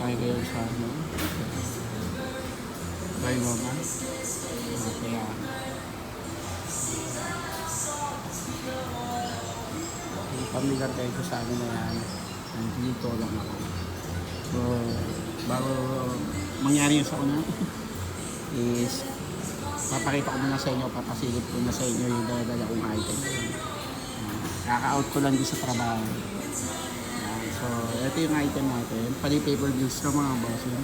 Sakay kayo sa ano? Bayo ba? Kaya pamilyar kayo sa amin na yan. Dito lang ako. So, bago mangyari yun sa una is papakita ko muna sa inyo, papasilip ko na sa inyo yung dala kong item. Kaka-out ko lang din sa trabaho. So, ito yung item natin. Pali paper bills ng mga bossing.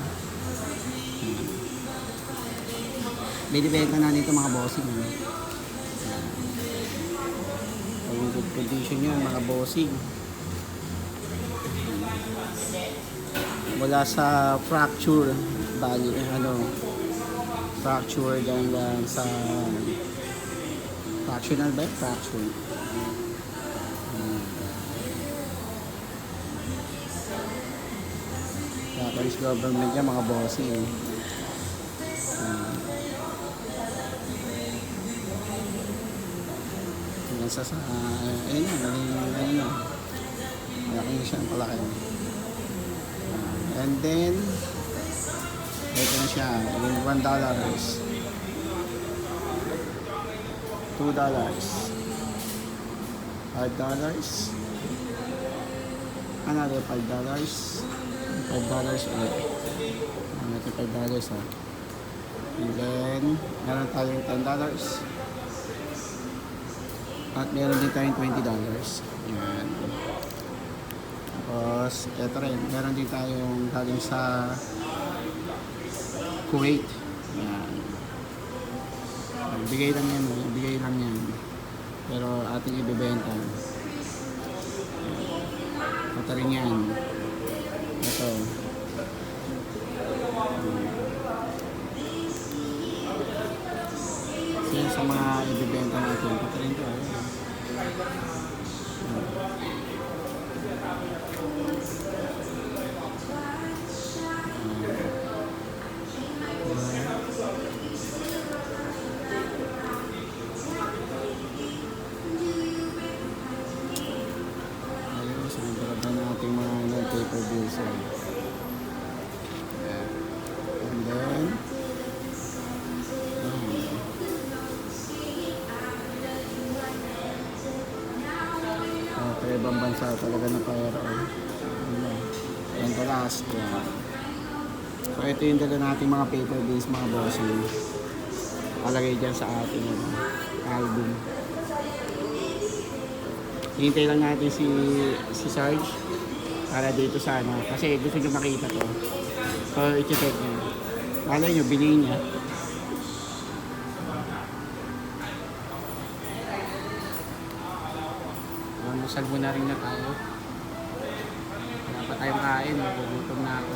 Binibenta na nito mga bossing. Pag good condition yan mga bossing. Mula sa fracture bali fracture hanggang sa fractional ba? Fracture. Japanese government yan mga bossing. Hanggang sa ayun na malaking siya ang palaki. And then ito na siya yung $1 $2 $5 another $5 $5 ulit ito $5 ha. And then meron tayong $10 at meron din tayong $20. Yan. Tapos ito rin meron din tayong galing sa Kuwait. Yan. Bigay lang yan. Pero ating ibebenta. Ito rin yan. Ito. Yan sa mga ibebenta natin. Ito rin ito. Nating mga paper bills and then ibang bansa talaga na pera and the last so ito yung dala nating mga paper bills mga bossing palagay dyan sa ating album. Hintay lang natin si Sarge para dito sa kasi gusto nyo makita to. So, i-check niya. Malay nyo, bilhin niya. Masal mo na rin na tayo. Wala pa tayong kain. Nagugutom na ako.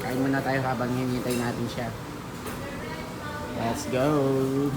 Kain muna tayo habang hinihintay natin siya. Let's go!